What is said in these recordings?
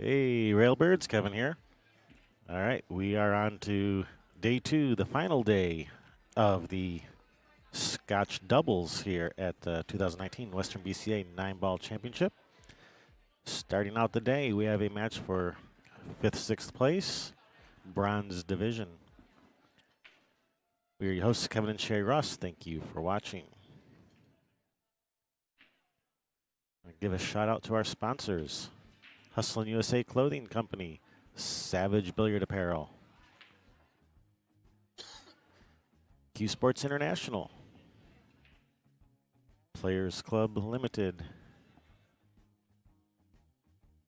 Hey, Railbirds, Kevin here. All right, we are on to day 2, the final day of the Scotch doubles here at the 2019 Western BCA 9-ball championship. Starting out the day, we have a match for 5th, 6th place, bronze division. We are your hosts, Kevin and Sherry Ross. Thank you for watching. I'll give a shout out to our sponsors. Hustlin' USA Clothing Company, Savage Billiard Apparel, Q Sports International, Players Club Limited,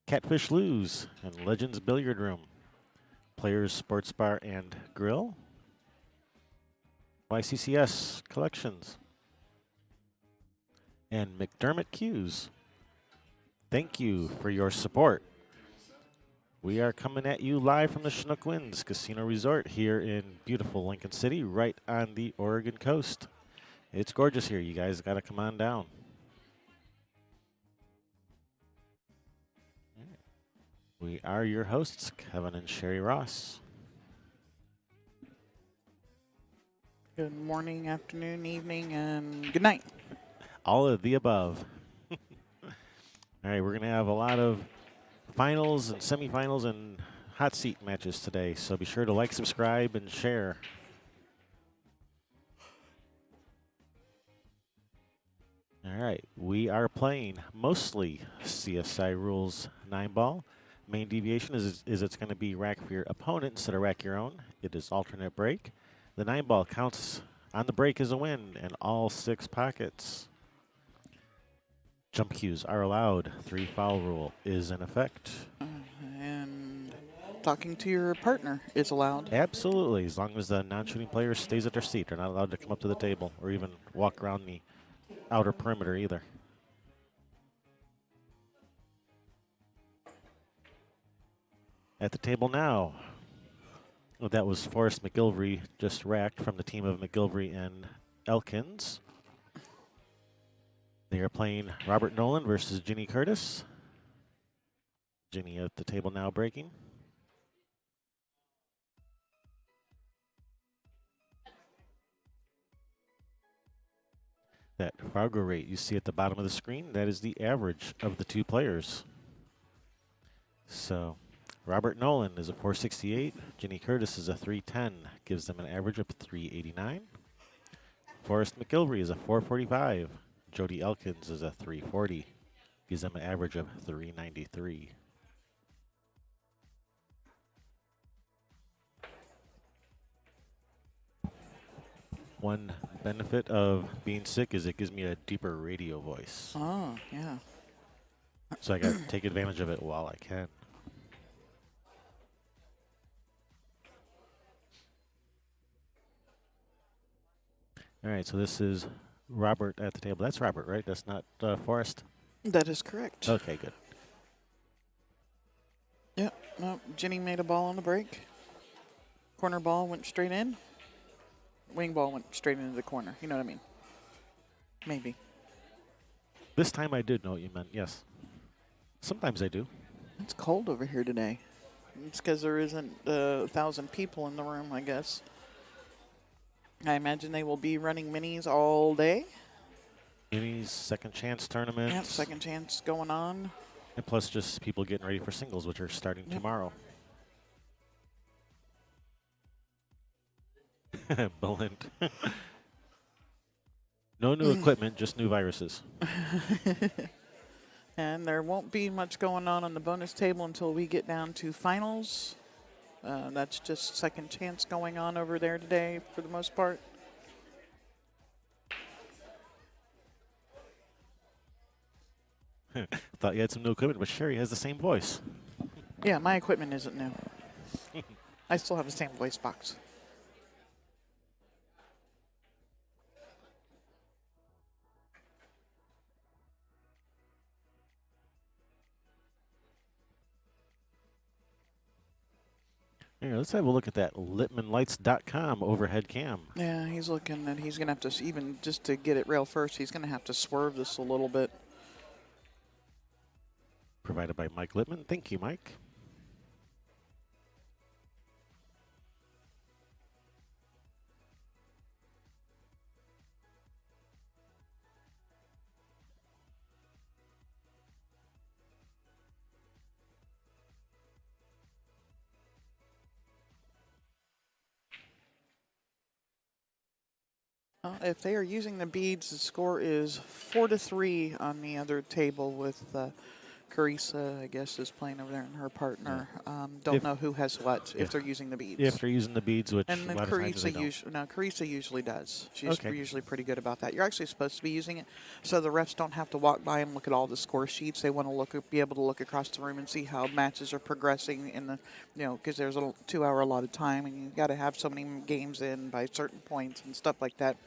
Catfish Lou's, and Legends Billiard Room, Players Sports Bar and Grill, YCCS Collections, and McDermott Q's. Thank you for your support. We are coming at you live from the Chinook Winds Casino Resort here in beautiful Lincoln City, right on the Oregon coast. It's gorgeous here. You guys got to come on down. We are your hosts, Kevin and Sherry Ross. Good morning, afternoon, evening, and good night. All of the above. All right, we're going to have a lot of finals and semifinals and hot seat matches today, so be sure to like, subscribe, and share. All right, we are playing mostly CSI rules 9-ball. Main deviation is it's going to be rack for your opponent instead of rack your own. It is alternate break. The 9-ball counts on the break as a win in all 6 pockets. Jump cues are allowed. 3 foul rule is in effect. And talking to your partner is allowed. Absolutely, as long as the non-shooting player stays at their seat. They're not allowed to come up to the table or even walk around the outer perimeter either. At the table now, that was Forrest McGilvrey just racked from the team of McGilvrey and Elkins. They are playing Robert Nolan versus Ginny Curtis. Ginny at the table now breaking. That Fargo rate you see at the bottom of the screen, that is the average of the 2 players. So Robert Nolan is a 468. Ginny Curtis is a 310. Gives them an average of 389. Forrest McGilvrey is a 445. Jody Elkins is a 340. Gives them an average of 393. One benefit of being sick is it gives me a deeper radio voice. Oh, yeah. So I got to take advantage of it while I can. All right, so this is Robert at the table. That's Robert, right? That's not Forrest? That is correct. Okay, good. Yep. No, Ginny made a ball on the break. Corner ball went straight in. Wing ball went straight into the corner. You know what I mean? Maybe. This time I did know what you meant, yes. Sometimes I do. It's cold over here today. It's because there isn't 1,000 people in the room, I guess. I imagine they will be running minis all day. Minis, second chance tournaments. Yep, second chance going on. And plus just people getting ready for singles, which are starting tomorrow. Balint. No new equipment, just new viruses. And there won't be much going on the bonus table until we get down to finals. That's just second chance going on over there today for the most part. Thought you had some new equipment, but Sherry has the same voice. Yeah, my equipment isn't new. I still have the same voice box. Here, let's have a look at that LittmanLights.com overhead cam. Yeah, he's looking and he's going to have to, even just to get it rail first, he's going to have to swerve this a little bit. Provided by Mike Littman. Thank you, Mike. If they are using the beads, the score is 4-3 on the other table with Carissa, I guess, is playing over there, and her Yeah. partner. Don't If know who has what if if they're using the if beads. they're using the beads, which And a then lot of times they don't. Carissa usually does. She's Okay. usually pretty good about that. You're actually supposed to be using it, so the refs don't have to walk by and look at all the score sheets. They want to be able to look across the room and see how matches are progressing in the, because there's a 2 hour allotted time, and you got to have so many games in by certain points and stuff like that.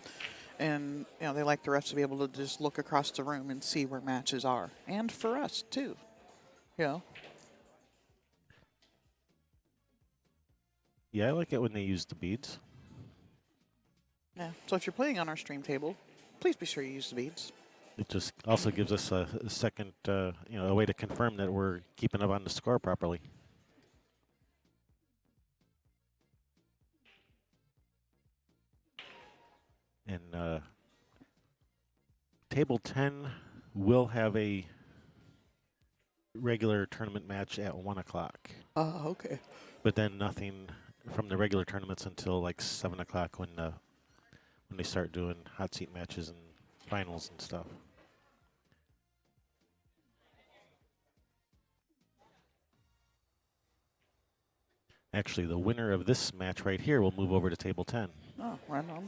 And they like the refs to be able to just look across the room and see where matches are, and for us too. Yeah. Yeah, I like it when they use the beads. Yeah. So if you're playing on our stream table, please be sure you use the beads. It just also gives us a second, a way to confirm that we're keeping up on the score properly. And table 10 will have a regular tournament match at 1 o'clock. Okay. But then nothing from the regular tournaments until like 7 o'clock when they start doing hot seat matches and finals and stuff. Actually, the winner of this match right here will move over to table 10. Oh, right on.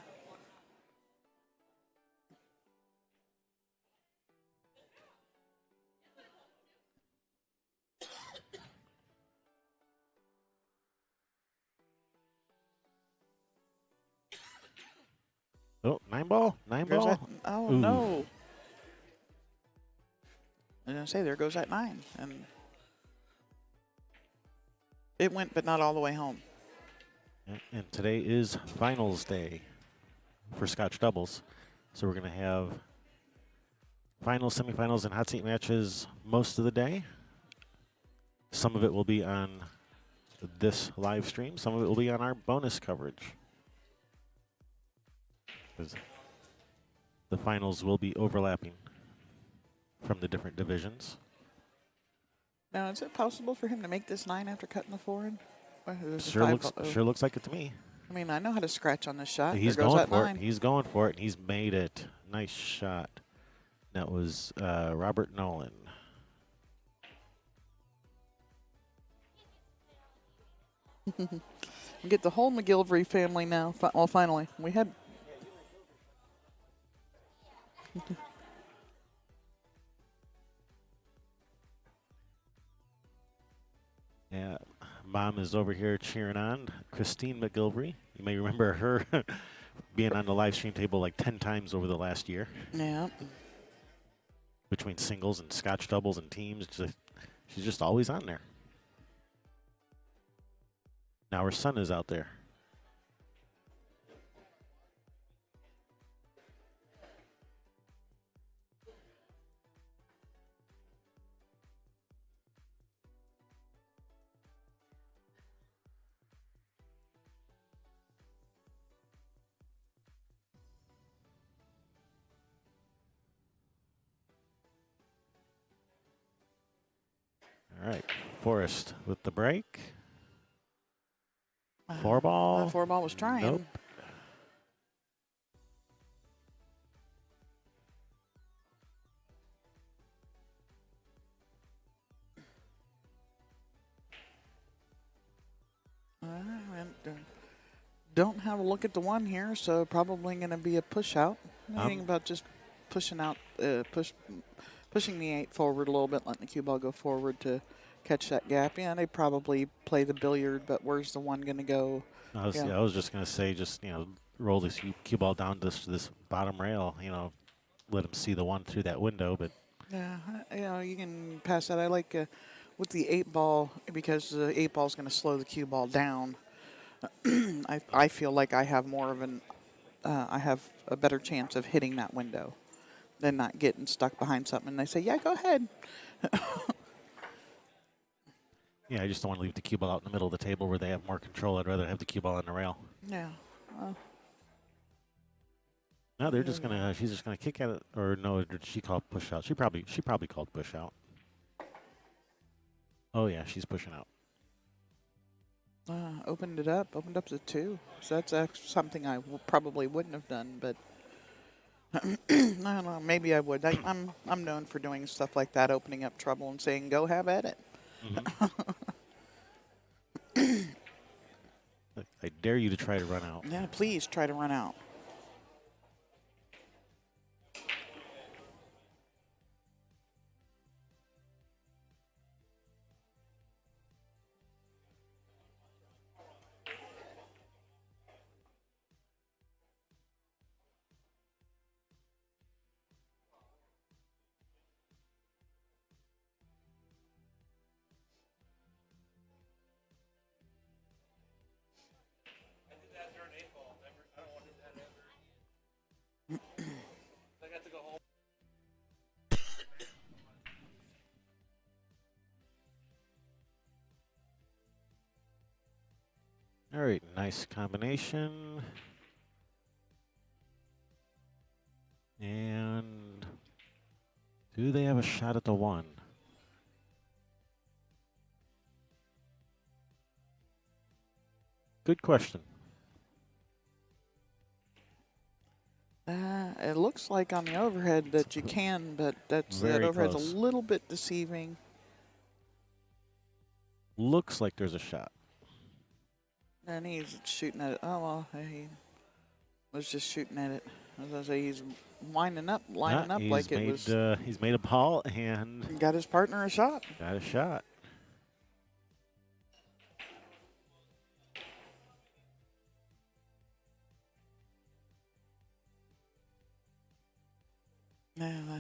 Oh, 9-ball? 9-ball? That. Oh, Ooh. no. I was going to say, there goes that 9. And it went, but not all the way home. And today is finals day for Scotch doubles. So we're going to have finals, semifinals, and hot seat matches most of the day. Some of it will be on this live stream. Some of it will be on our bonus coverage. The finals will be overlapping from the different divisions. Now, is it possible for him to make this 9 after cutting the forehand? Sure looks like it to me. I mean, I know how to scratch on this shot. He's there goes going that for 9. it. He's going for it. He's made it. Nice shot. That was Robert Nolan. We get the whole McGilvrey family now. Well, finally. We had... Yeah, Mom is over here cheering on. Christine McGilvrey. You may remember her being on the live stream table like 10 times over the last year. Yeah. Between singles and Scotch doubles and teams. She's just always on there. Now her son is out there. All right, Forrest with the break. 4-ball. 4-ball was trying. Nope. Don't have a look at the 1 here, so probably going to be a push out. Thinking about just pushing out, pushing the 8 forward a little bit, letting the cue ball go forward to catch that gap. Yeah, they probably play the billiard, but where's the 1 going to go? I was just going to say, just, roll this cue ball down this bottom rail, let him see the 1 through that window. But yeah, you can pass that. I like with the 8 ball, because the 8 ball is going to slow the cue ball down. I feel like I have more of I have a better chance of hitting that window than not getting stuck behind something. And they say, yeah, go ahead. yeah, I just don't want to leave the cue ball out in the middle of the table where they have more control. I'd rather have the cue ball on the rail. Yeah. No, they're just gonna. She's just gonna kick at it, or no? Did she call push out? She probably called push out. Oh yeah, she's pushing out. Opened up to 2. So that's something I probably wouldn't have done, but I don't know. Maybe I would. I'm known for doing stuff like that, opening up trouble and saying, "Go have at it." Mm-hmm. I dare you to try to run out. Yeah, please try to run out. All right, nice combination. And do they have a shot at the 1? Good question. It looks like on the overhead that you can, but that Very overhead's a close. little bit deceiving. Looks like there's a shot. And he's shooting at it. Oh, well, he was just shooting at it. As I say, he's lining up like it was. He's made a ball and Got his partner a shot. got a shot. Yeah,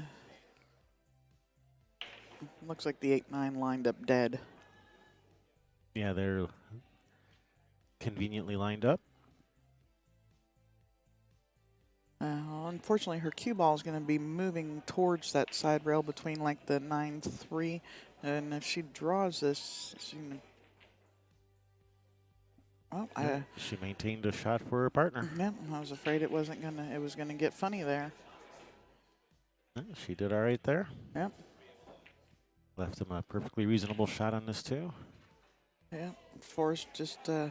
looks like the 8-9 lined up dead. Yeah, they're conveniently lined up. Unfortunately, her cue ball is going to be moving towards that side rail between like the 9-3, and if she draws this, she. Oh, She maintained a shot for her partner. yeah, I was afraid it wasn't gonna. It was gonna get funny there. She did all right there. Yep. Left him a perfectly reasonable shot on this too. Yeah. Forced just yeah,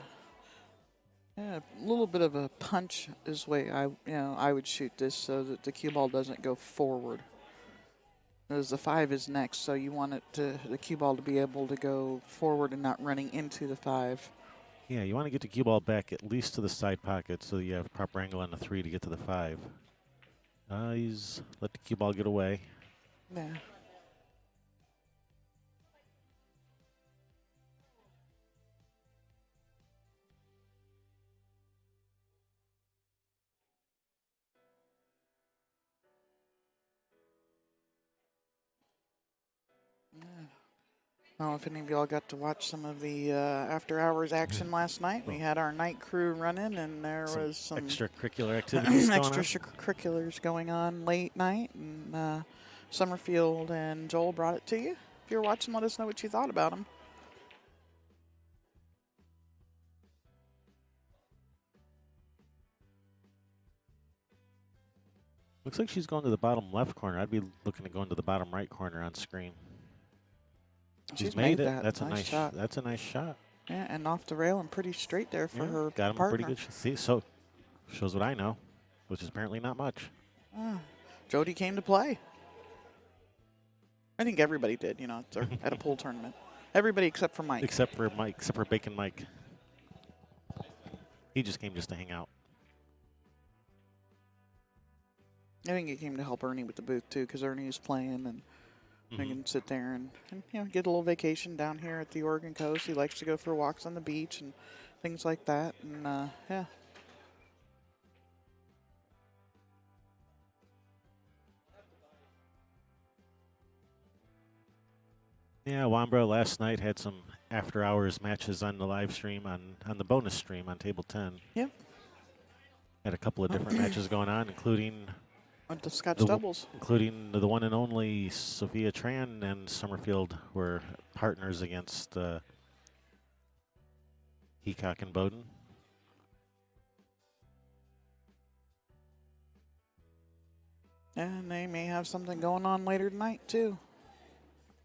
a little bit of a punch is the way I would shoot this so that the cue ball doesn't go forward. As the 5 is next, so you want the cue ball to be able to go forward and not running into the 5. Yeah, you want to get the cue ball back at least to the side pocket so you have proper angle on the 3 to get to the 5. He's let the cue ball get away. Yeah. I don't know if any of y'all got to watch some of the after-hours action last night. We had our night crew running, and there was some extracurricular activities going on. extracurriculars going on late night. And Summerfield and Joel brought it to you. If you're watching, let us know what you thought about them. Looks like she's going to the bottom left corner. I'd be looking to go into the bottom right corner on screen. She's made it. that. That's nice a nice shot. That's a nice shot. Yeah, and off the rail and pretty straight there for her got him partner. pretty good. See, so shows what I know, which is apparently not much. Jody came to play. I think everybody did, at a pool tournament. Everybody except for Mike. Except for Bacon Mike. He just came just to hang out. I think he came to help Ernie with the booth too, because Ernie was playing, and they can sit there and get a little vacation down here at the Oregon coast. He likes to go for walks on the beach and things like that, and yeah. Yeah, Wambra last night had some after-hours matches on the live stream, on the bonus stream on Table 10. Yep. Had a couple of different matches going on, including the Scotch doubles. Including the one and only Sophia Tran and Summerfield were partners against Heacock and Bowden. And they may have something going on later tonight too.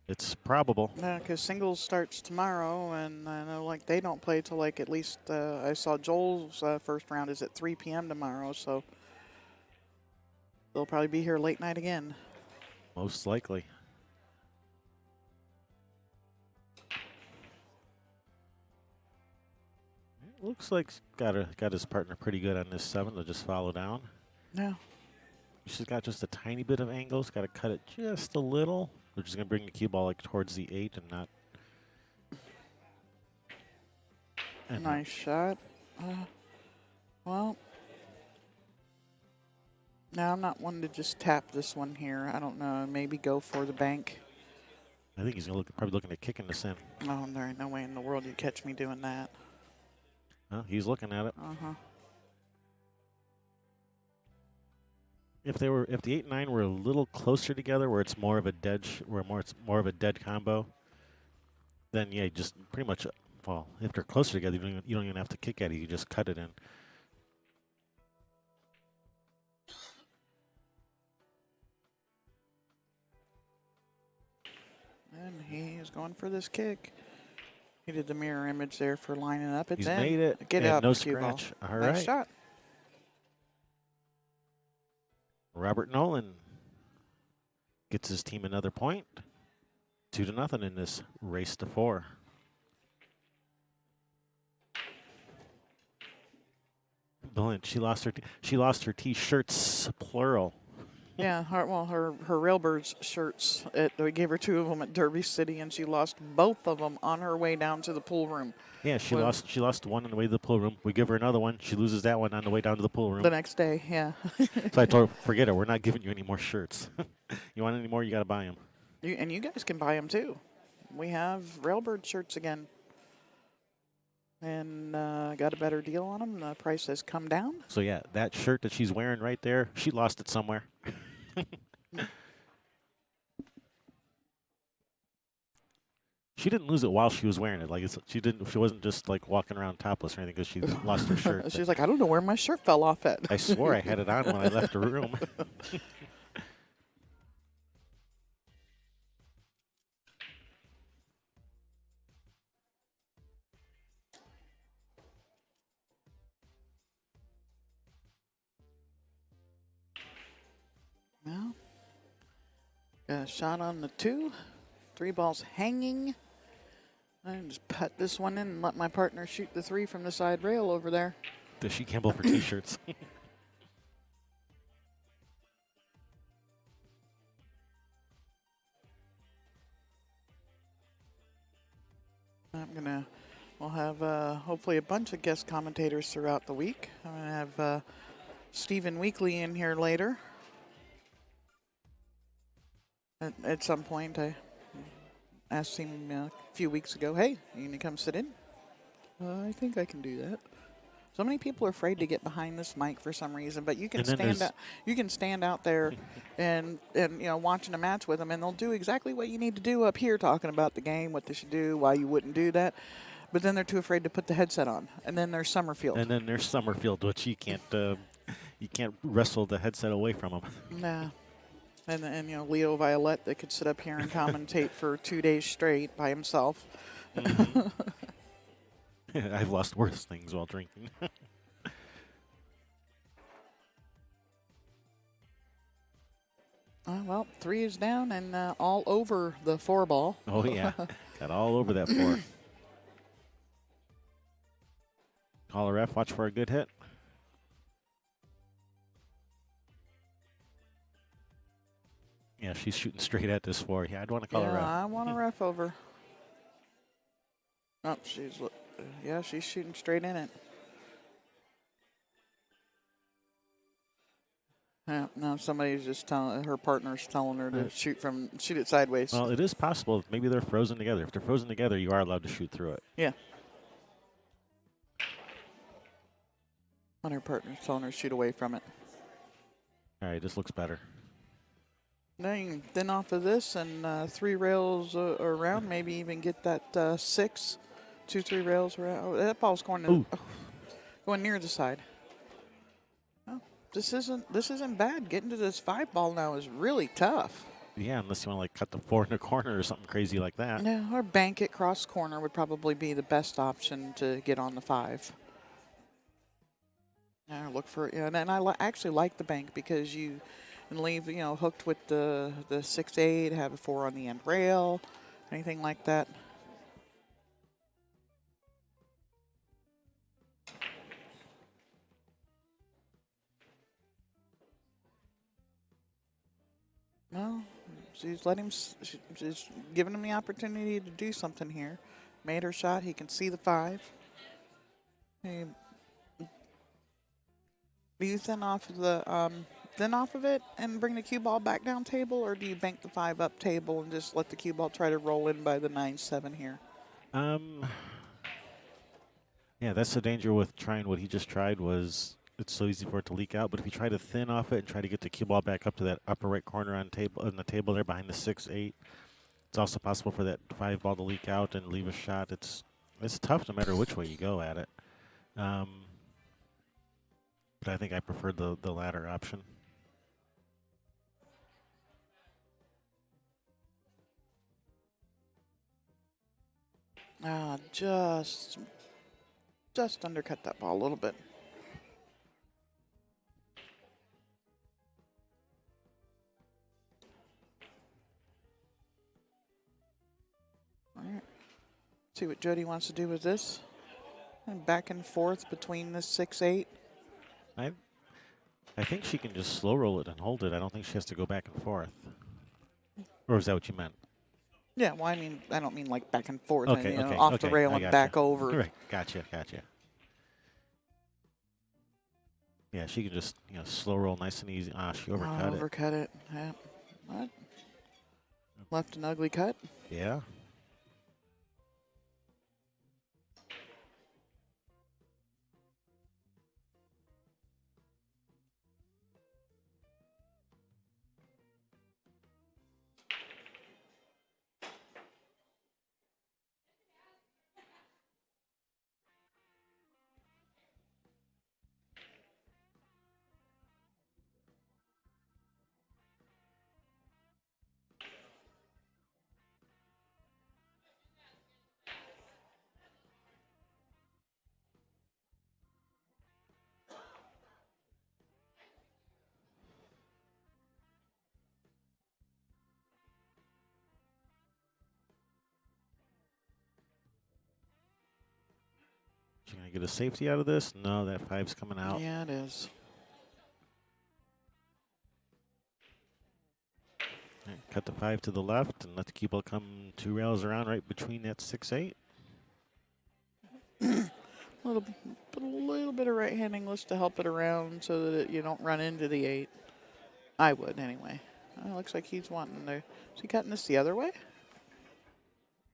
It's probable. Yeah, because singles starts tomorrow, and I know like they don't play till like at least I saw Joel's first round is at 3 p.m. tomorrow. So They'll probably be here late night again. Most likely. Looks like got his partner pretty good on this 7 to just follow down. No. She's got just a tiny bit of angles. Got to cut it just a little, which is going to bring the cue ball like towards the 8 and not. And nice shot. Well, now I'm not one to just tap this one here. I don't know. Maybe go for the bank. I think he's probably looking at kicking this in. Oh, there ain't no way in the world you'd catch me doing that. He's looking at it. Uh-huh. If the 8 and 9 were a little closer together, where it's more of a dead, it's more of a dead combo, then yeah, just pretty much. Well, if they're closer together, you don't even have to kick at it. You just cut it in. And he is going for this kick. He did the mirror image there for lining up. It's He's in. made it. Get and out, no cue ball. scratch. All Nice right. shot. Robert Nolan gets his team another point. 2-0 in this race to 4. Brilliant. She lost her T-shirts, plural. Yeah, her Railbirds shirts. We gave her 2 of them at Derby City, and she lost both of them on her way down to the pool room. Yeah, she lost one on the way to the pool room. We give her another one. She loses that one on the way down to the pool room. The next day, yeah. So I told her, forget it. We're not giving you any more shirts. You want any more? You got to buy them. And you guys can buy them too. We have Railbird shirts again, and got a better deal on them. The price has come down. So yeah, that shirt that she's wearing right there, she lost it somewhere. She didn't lose it while she was wearing it. Like she wasn't just like walking around topless or anything because she lost her shirt. She's like, I don't know where my shirt fell off at. I swore I had it on when I left the room. Well, got a shot on the 2. 3 balls hanging. I just put this one in and let my partner shoot the 3 from the side rail over there. Does she gamble for T-shirts? We'll have hopefully a bunch of guest commentators throughout the week. I'm going to have Stephen Weekly in here later. At some point, I asked him a few weeks ago, hey, you going to come sit in? I think I can do that. So many people are afraid to get behind this mic for some reason, but you can stand out there and watching a match with them, and they'll do exactly what you need to do up here, talking about the game, what they should do, why you wouldn't do that. But then they're too afraid to put the headset on. And then there's Summerfield. And then there's Summerfield, which you can't wrestle the headset away from them. Nah. And Leo Violette that could sit up here and commentate for 2 days straight by himself. Mm-hmm. I've lost worse things while drinking. Well, 3 is down and all over the 4 ball. Oh, yeah. Got all over that 4. Call a ref. Watch for a good hit. Yeah, she's shooting straight at this 4. Yeah, I'd want to call a ref. I want a ref over. Oh, she's shooting straight in it. Yeah, no, somebody's just her partner's telling her to shoot it sideways. Well, it is possible. Maybe they're frozen together. If they're frozen together, you are allowed to shoot through it. Yeah. When her partner's telling her to shoot away from it. All right, this looks better. Now you can thin off of this and 3 rails around, maybe even get that 6, 2, 3 rails around. Oh, that ball's going near the side. Oh, this isn't bad. Getting to this 5 ball now is really tough. Yeah, unless you want to like cut the 4 in the corner or something crazy like that. Yeah, or bank it cross corner would probably be the best option to get on the 5. Yeah, look for and I actually like the bank because you and leave, hooked with the 6-8, have a 4 on the end rail, anything like that. No, she's giving him the opportunity to do something here. Made her shot. He can see the 5. Hey, do you thin off of it and bring the cue ball back down table, or do you bank the 5 up table and just let the cue ball try to roll in by the 9-7 here? Um, yeah, that's the danger with trying what he just tried. Was it's so easy for it to leak out. But if you try to thin off it and try to get the cue ball back up to that upper right corner on the table there behind the 6-8, it's also possible for that 5 ball to leak out and leave a shot. It's tough no matter which way you go at it. Um, but I think I prefer the latter option. Just undercut that ball a little bit. All right. See what Jody wants to do with this. And back and forth between the 6-8. I I think she can just slow roll it and hold it. I don't think she has to go back and forth. Or is that what you meant? Yeah, well, I don't mean like back and forth. I Okay, mean, okay, off the okay. rail I and gotcha. back over. Right, gotcha. Yeah, she can just slow roll nice and easy. Ah, she overcut it. Overcut it. Yeah. What? Left an ugly cut. Yeah. She gonna get a safety out of this? No, that 5's coming out. Yeah, it is. Right, cut the 5 to the left and let the cue ball come 2 rails around right between that 6-8. Put a little bit of right hand English to help it around so that you don't run into the 8. I would anyway. It looks like he's wanting to. Is he cutting this the other way?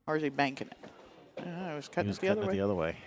Or is he banking it? I was He cutting was it the cutting other it way. the other way.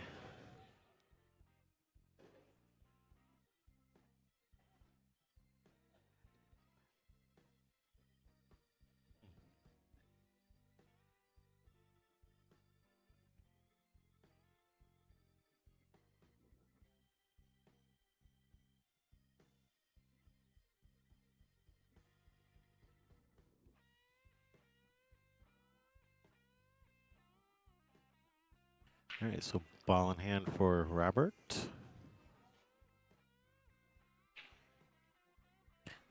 All right, so ball in hand for Robert.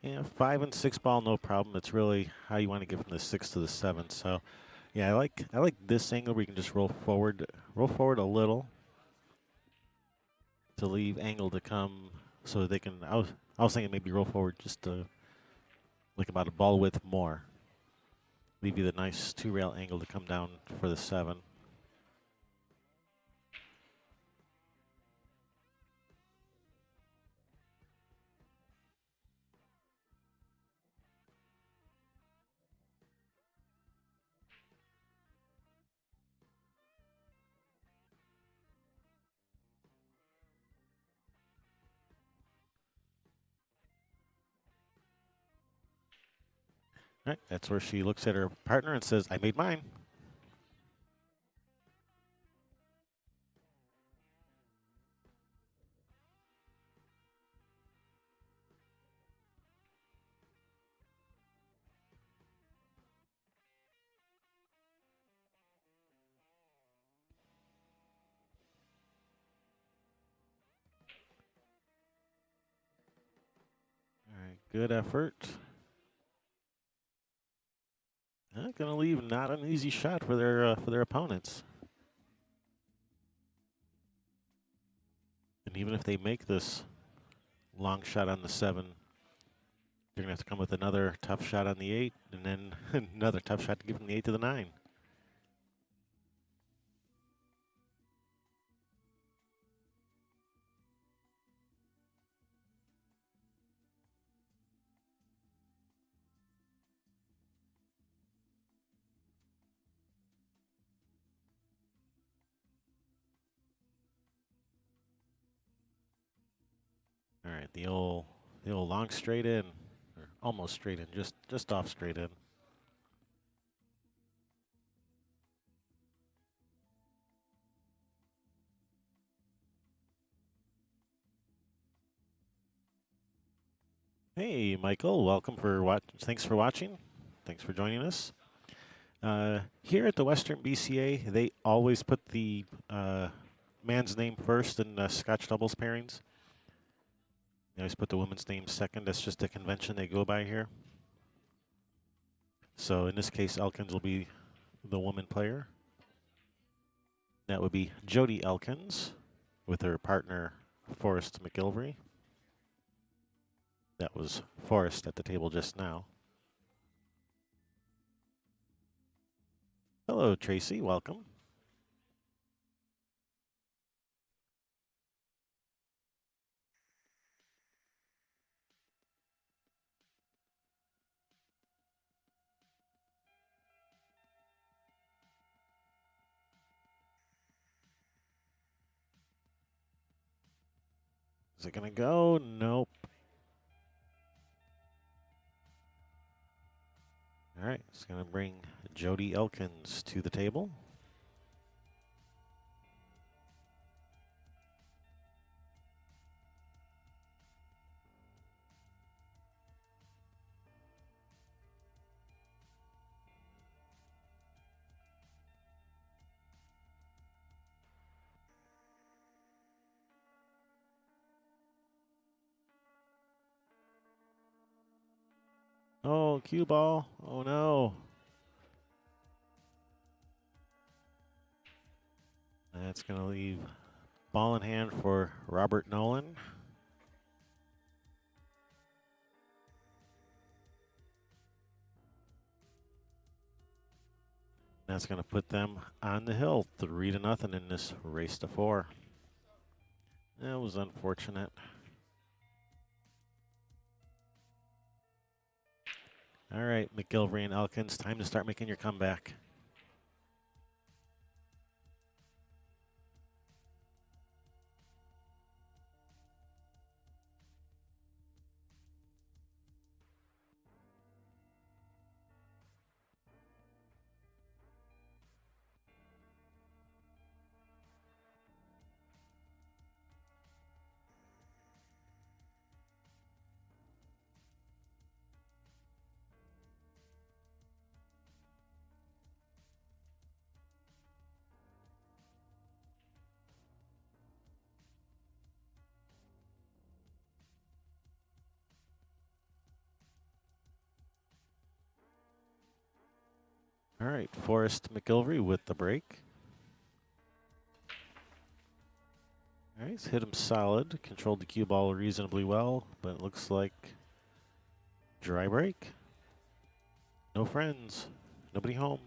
Yeah, 5 and 6 ball, no problem. It's really how you want to get from the 6 to the 7. So, yeah, I like this angle where you can just roll forward a little to leave angle to come, so they can. I was thinking maybe roll forward just to like about a ball width more, leave you the nice 2 rail angle to come down for the 7. All right, that's where she looks at her partner and says, "I made mine." All right, good effort. Not going to leave not an easy shot for their opponents. And even if they make this long shot on the 7, they're going to have to come with another tough shot on the 8, and then another tough shot to give from the 8 to the 9. All right, the old long straight in, or almost straight in, just off straight in. Hey, Michael, welcome for thanks for watching. Thanks for joining us. Here at the Western BCA, they always put the man's name first in Scotch doubles pairings. They always put the woman's name second. That's just a convention they go by here. So in this case, Elkins will be the woman player. That would be Jody Elkins with her partner, Forrest McGilvrey. That was Forrest at the table just now. Hello, Tracy. Welcome. Is it going to go? Nope. All right, it's going to bring Jody Elkins to the table. Oh, cue ball. Oh, no. That's going to leave ball in hand for Robert Nolan. That's going to put them on the hill, 3-0 in this race to 4. That was unfortunate. All right, McGilvrey and Elkins, time to start making your comeback. All right, Forrest McGilvrey with the break. All right, he's hit him solid, controlled the cue ball reasonably well, but it looks like dry break. No friends, nobody home.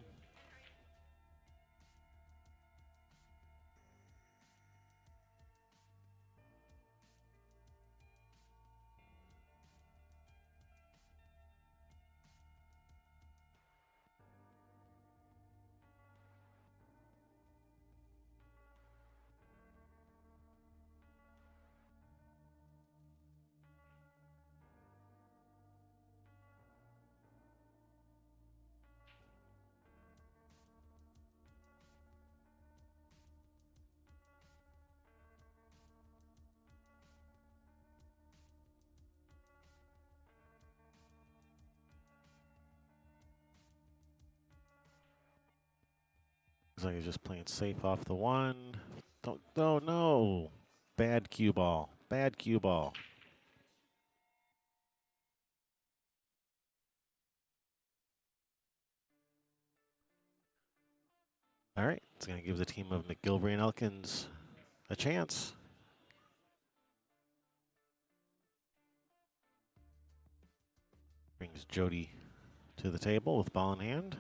Looks like he's just playing safe off the 1. Don't, oh no. Bad cue ball, bad cue ball. All right, it's going to give the team of McGilvrey and Elkins a chance. Brings Jody to the table with ball in hand.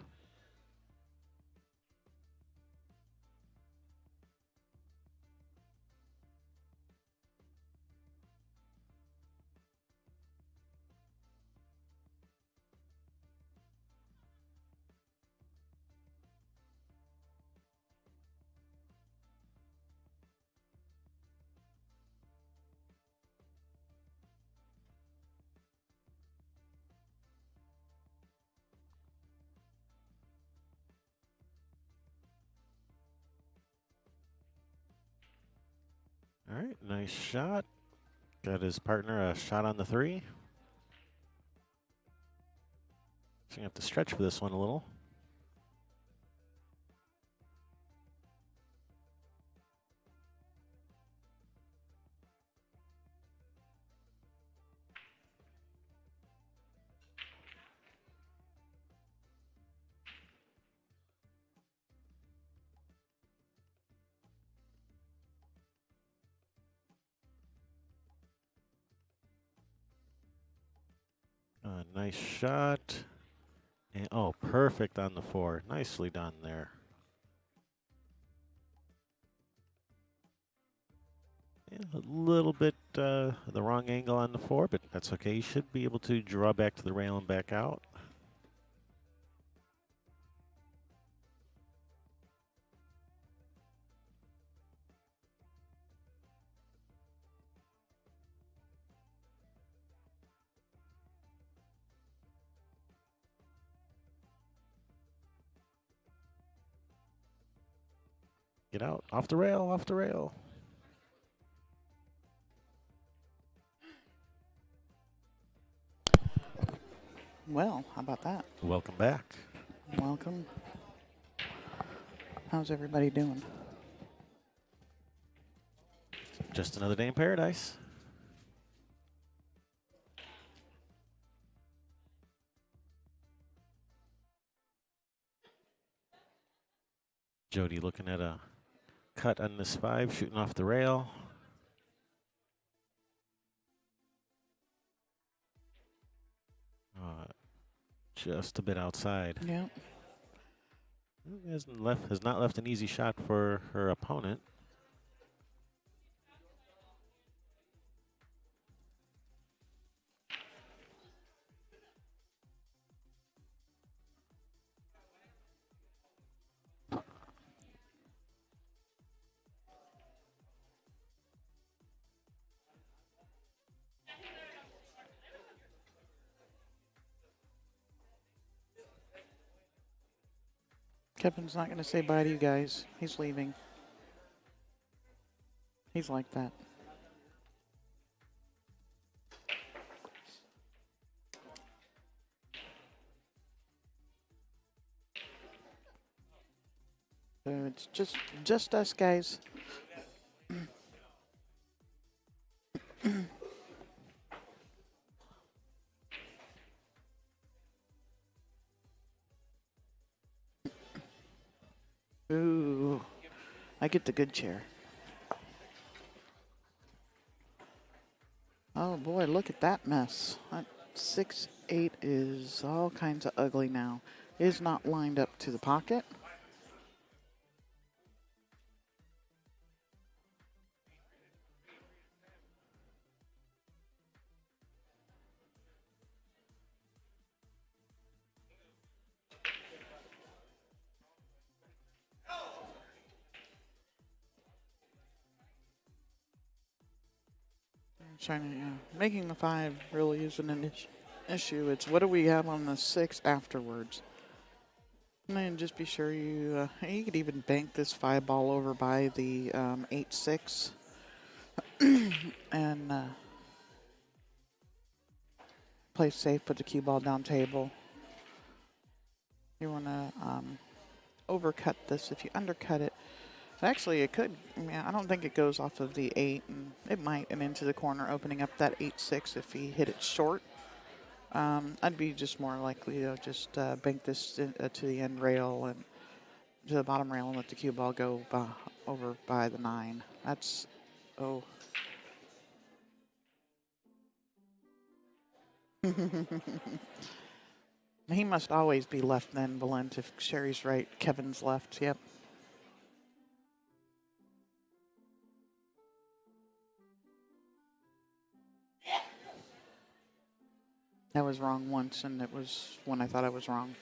All right, nice shot. Got his partner a shot on the 3. So you have to stretch for this one a little. Nice shot. And, oh, perfect on the 4. Nicely done there. Yeah, a little bit the wrong angle on the 4, but that's okay. You should be able to draw back to the rail and back out. Get out. Off the rail, off the rail. Well, how about that? Welcome back. Welcome. How's everybody doing? Just another day in paradise. Jody looking at a cut on this 5, shooting off the rail. Just a bit outside. Yeah. Has not left an easy shot for her opponent. Kevin's not going to say bye to you guys. He's leaving. He's like that. So it's just us guys. Ooh, I get the good chair. Oh boy, look at that mess. That 6-8 is all kinds of ugly now. It is not lined up to the pocket. Trying to, making the 5 really isn't an issue. It's what do we have on the 6 afterwards. And then just be sure you could even bank this 5 ball over by the 8-6 and play safe. Put the cue ball down table. You want to overcut this. If you undercut it, actually it could. I don't think it goes off of the 8, and it might, and into the corner, opening up that 8-6 if he hit it short. I'd be just more likely to just bank this to the end rail and to the bottom rail and let the cue ball go over by the 9. That's, oh. He must always be left then, Valent, if Sherry's right. Kevin's left, yep. I was wrong once, and it was when I thought I was wrong.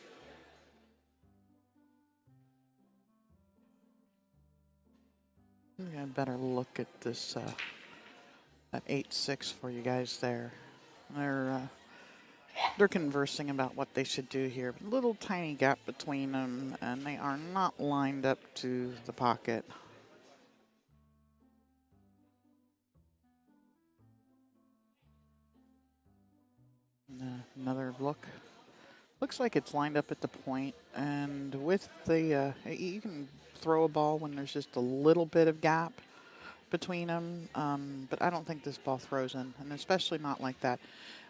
I'm gonna better look at this, that 8-6 for you guys there. They're conversing about what they should do here. Little tiny gap between them, and they are not lined up to the pocket. Another look. Looks like it's lined up at the point, and with the you can throw a ball when there's just a little bit of gap between them, but I don't think this ball throws in, and especially not like that.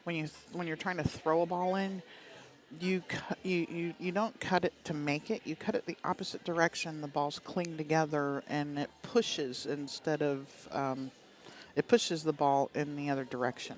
When you're trying to throw a ball in, you don't cut it to make it. You cut it the opposite direction. The balls cling together, and it pushes instead of it pushes the ball in the other direction.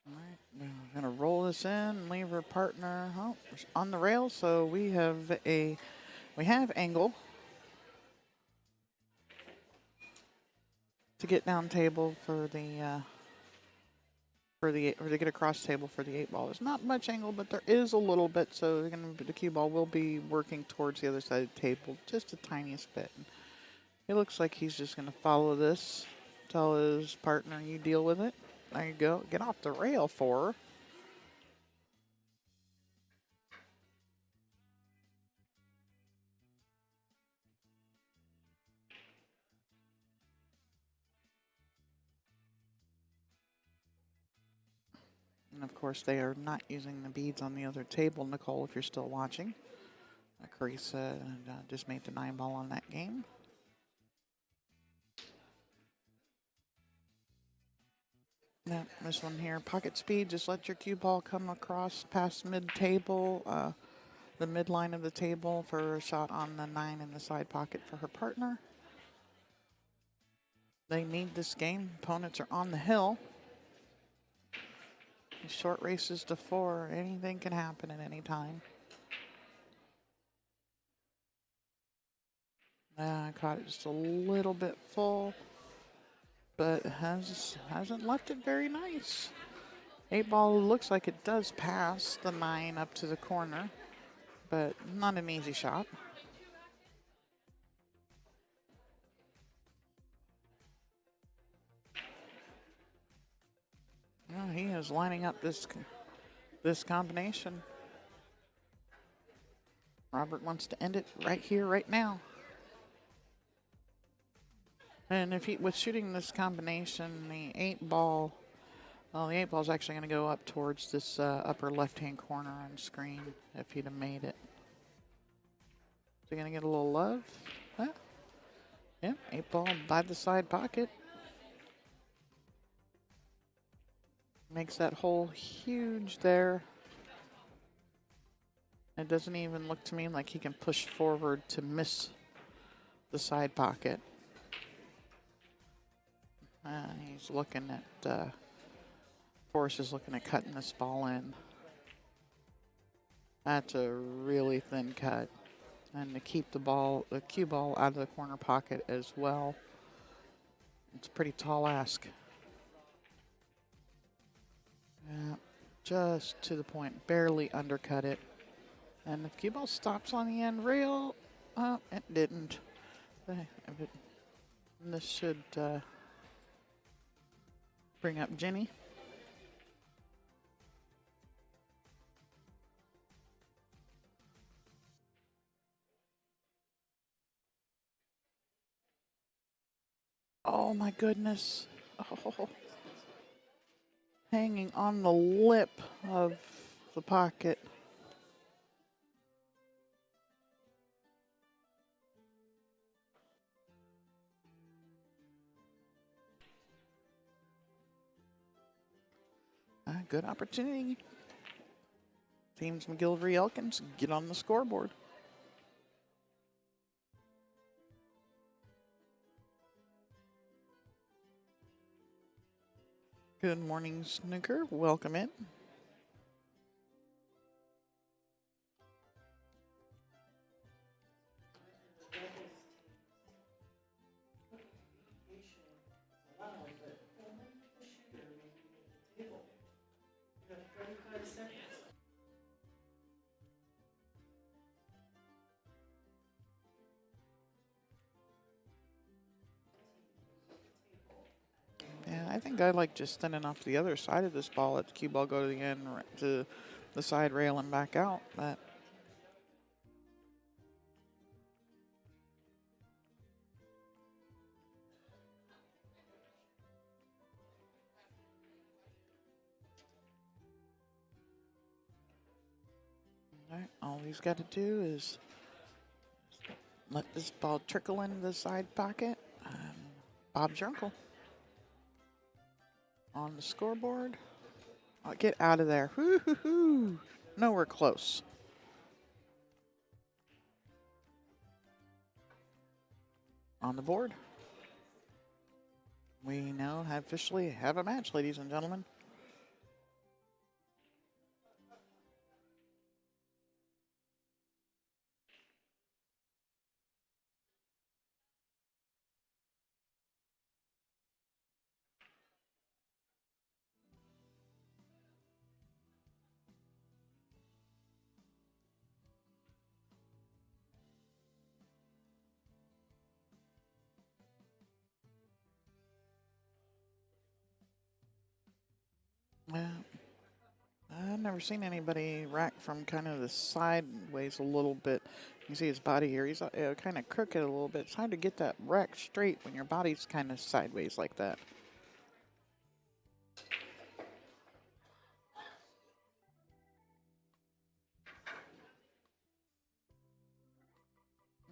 All right, we're gonna roll this in, leave her partner on the rail. So we have angle to get down table for the or to get across table for the 8-ball. There's not much angle, but there is a little bit. So the cue ball will be working towards the other side of the table, just the tiniest bit. It looks like he's just gonna follow this. Tell his partner, "You deal with it." There you go. Get off the rail for her. And of course, they are not using the beads on the other table, Nicole, if you're still watching. Carissa just made the 9-ball on that game. Yeah, this one here, pocket speed, just let your cue ball come across past mid-table, the midline of the table for a shot on the 9 in the side pocket for her partner. They need this game. Opponents are on the hill. Short races to 4. Anything can happen at any time. I caught it just a little bit full, but hasn't left it very nice. 8-ball looks like it does pass the 9 up to the corner, but not an easy shot. Yeah, he is lining up this combination. Robert wants to end it right here, right now. And if he was shooting this combination, the 8-ball, well, the 8-ball is actually going to go up towards this upper left-hand corner on screen if he'd have made it. Is he going to get a little love? Huh? Yeah, 8-ball by the side pocket. Makes that hole huge there. It doesn't even look to me like he can push forward to miss the side pocket. He's looking at, Forrest is looking at cutting this ball in. That's a really thin cut. And to keep the cue ball out of the corner pocket as well. It's a pretty tall ask. Yeah, just to the point, barely undercut it. And the cue ball stops on the end rail. It didn't. This should bring up Jenny. Oh my goodness. Oh. hanging on the lip of the pocket. Good opportunity. Teams McGilvrey Elkins get on the scoreboard. Good morning, Snooker. Welcome in. Yeah, I think I like just thinning off the other side of this ball. Let the cue ball go to the end, to the side rail and back out. But all he's got to do is let this ball trickle into the side pocket. Bob's your uncle. On the scoreboard. Oh, get out of there. Hoo-hoo-hoo. Nowhere close. On the board. We now officially have a match, ladies and gentlemen. Yeah. I've never seen anybody rack from kind of the sideways a little bit. You see his body here. He's kind of crooked a little bit. It's hard to get that rack straight when your body's kind of sideways like that.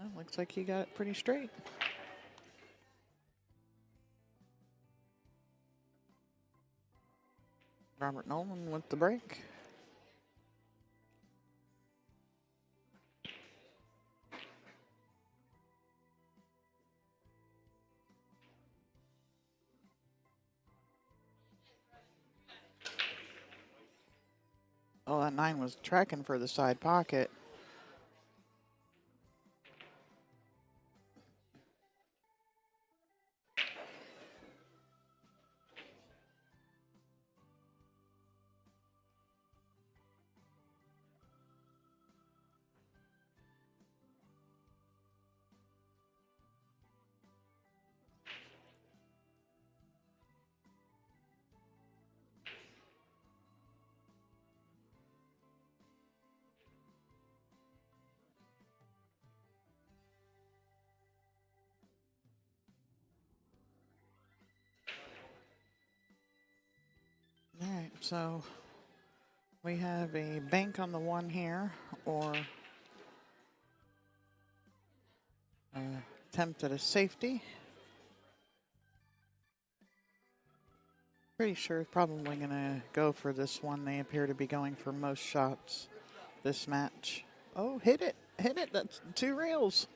Well, looks like he got it pretty straight. Robert Nolan with the break. Oh, that 9 was tracking for the side pocket. All right, so we have a bank on the 1 here, or attempt at a safety. Pretty sure it's probably going to go for this one. They appear to be going for most shots this match. Oh, hit it. Hit it. That's 2 reels.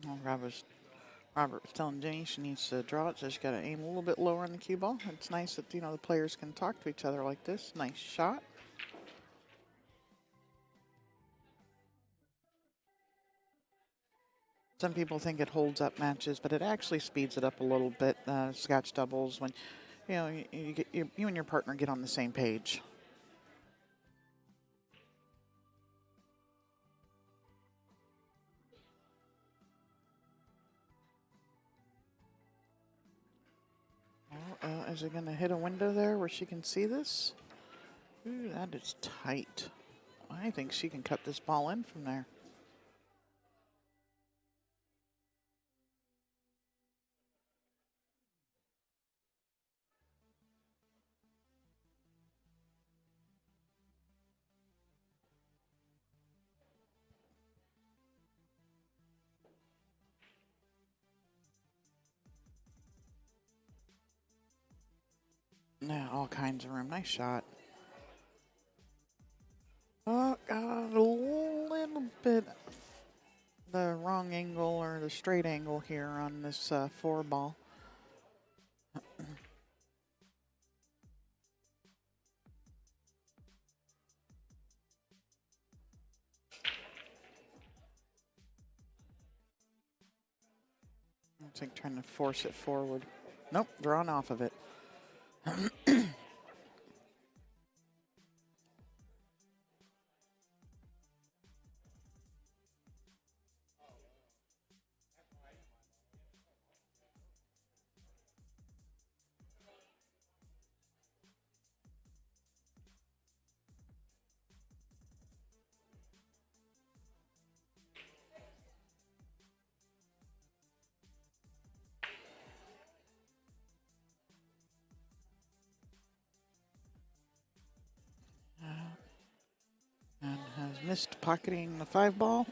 Oh, Robert was telling Jenny she needs to draw it, so she's got to aim a little bit lower on the cue ball. It's nice that, the players can talk to each other like this. Nice shot. Some people think it holds up matches, but it actually speeds it up a little bit. Scotch doubles when, you and your partner get on the same page. Is it going to hit a window there where she can see this? Ooh, that is tight. I think she can cut this ball in from there. Now, all kinds of room. Nice shot. Oh, got a little bit the wrong angle or the straight angle here on this 4 ball. I think trying to force it forward. Nope, drawn off of it. And has missed pocketing the 5 ball.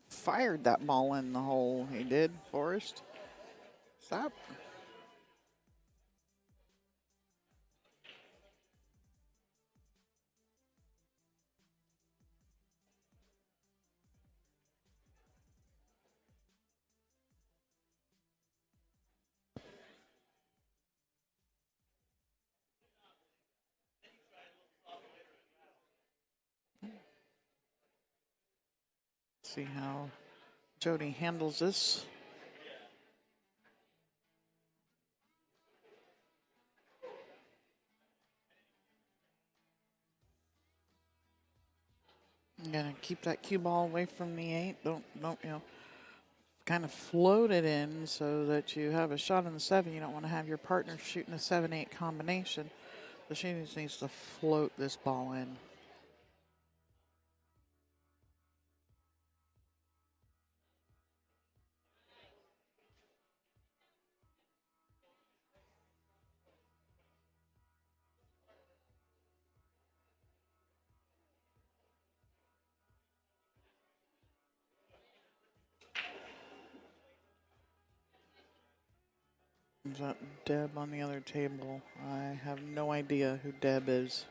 Fired that ball in the hole. He did, Forrest. Stop. See how Jody handles this. I'm gonna keep that cue ball away from the 8. Don't, kind of float it in so that you have a shot on the 7. You don't want to have your partner shooting a 7-8 combination. So she just needs to float this ball in. Is that Deb on the other table? I have no idea who Deb is.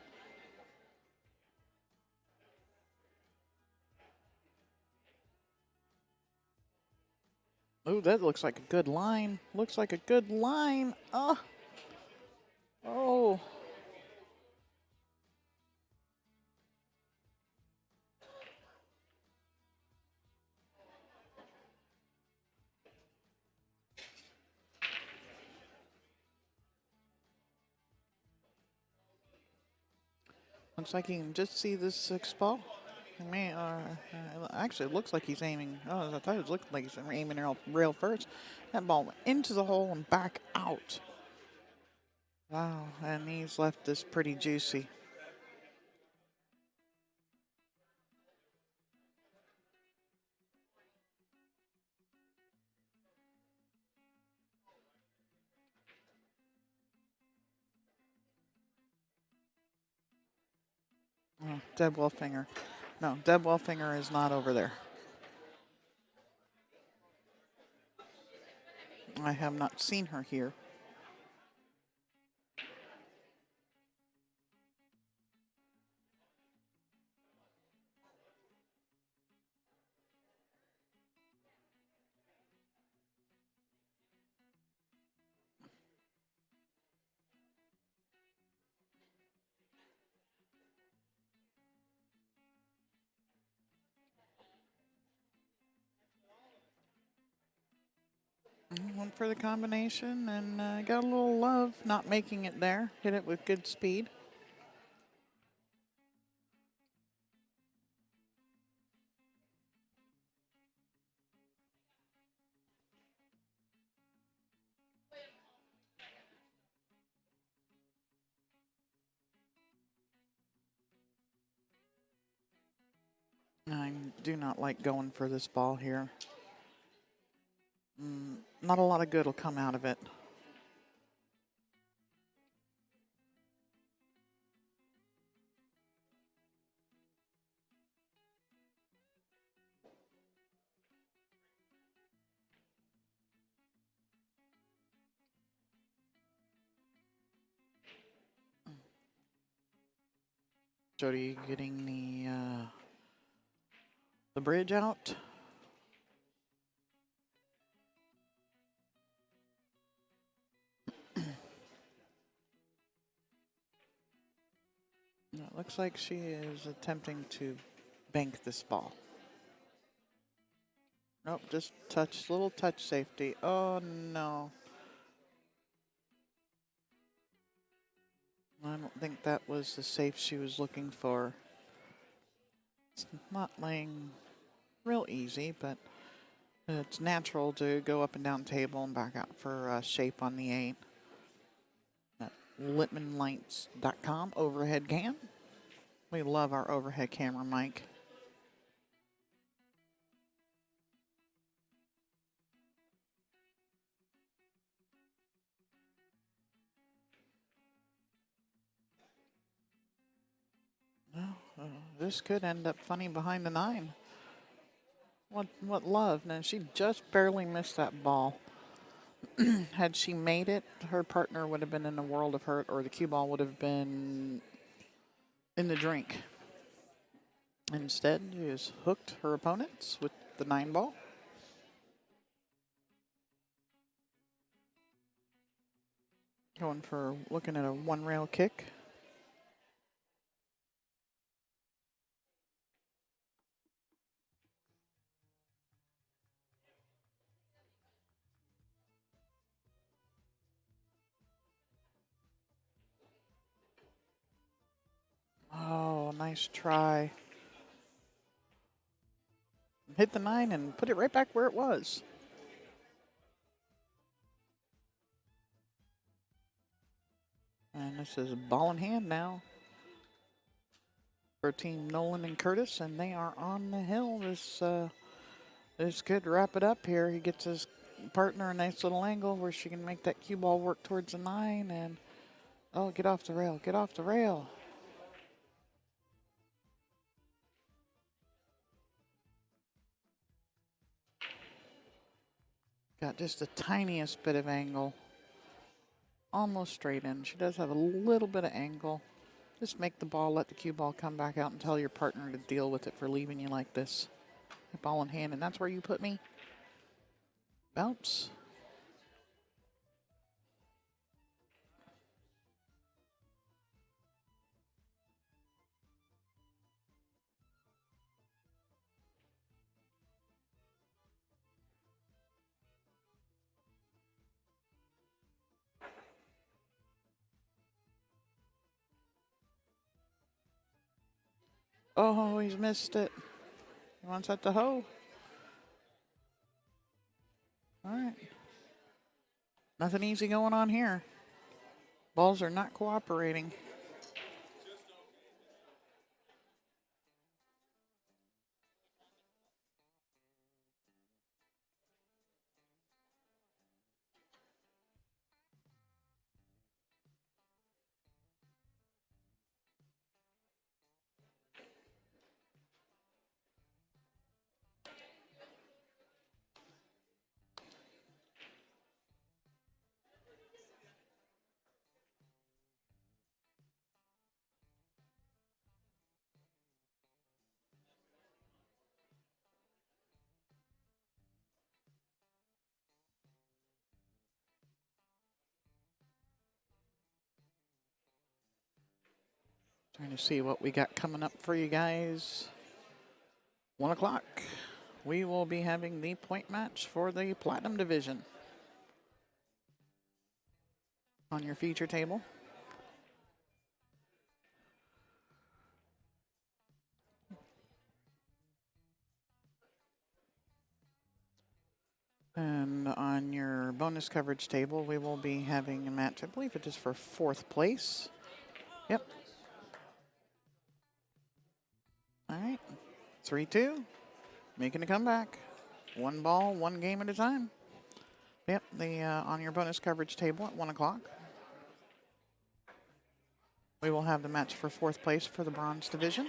Oh, that looks like a good line. Looks like a good line. Oh. Oh. Looks like you can just see this 6 ball. Actually, it looks like he's aiming. Oh, I thought it looked like he's aiming rail first. That ball went into the hole and back out. Wow, and he's left this pretty juicy. Oh, Deb Wolfinger. No, Deb Wolfinger is not over there. I have not seen her here. Went for the combination and got a little love not making it there. Hit it with good speed. I do not like going for this ball here. Not a lot of good will come out of it. Jody getting the bridge out. It looks like she is attempting to bank this ball. Nope, just little touch safety. Oh no. I don't think that was the safe she was looking for. It's not laying real easy, but it's natural to go up and down table and back out for shape on the 8. At LittmanLights.com overhead cam. We love our overhead camera, Mike. Well, this could end up funny behind the 9. What love? Now she just barely missed that ball. Had she made it, her partner would have been in a world of hurt, or the cue ball would have been in the drink. Instead, she has hooked her opponents with the 9 ball. Going for looking at a 1 rail kick. Oh, nice try. Hit the 9 and put it right back where it was. And this is ball in hand now for Team Nolan and Curtis, and they are on the hill. This could wrap it up here. He gets his partner a nice little angle where she can make that cue ball work towards the 9, and oh, get off the rail, get off the rail. Got just the tiniest bit of angle. Almost straight in. She does have a little bit of angle. Just make the ball, let the cue ball come back out, and tell your partner to deal with it for leaving you like this. Ball in hand, and that's where you put me. Bounce. Oh, he's missed it. He wants that to hoe. All right. Nothing easy going on here. Balls are not cooperating. Trying to see what we got coming up for you guys. 1 o'clock. We will be having the point match for the Platinum Division. on your feature table. And on your bonus coverage table, we will be having a match. I believe it is for 4th place. Yep. All right. 3-2. Making a comeback. 1 ball, 1 game at a time. Yep. The on your bonus coverage table at 1 o'clock, we will have the match for 4th place for the bronze division.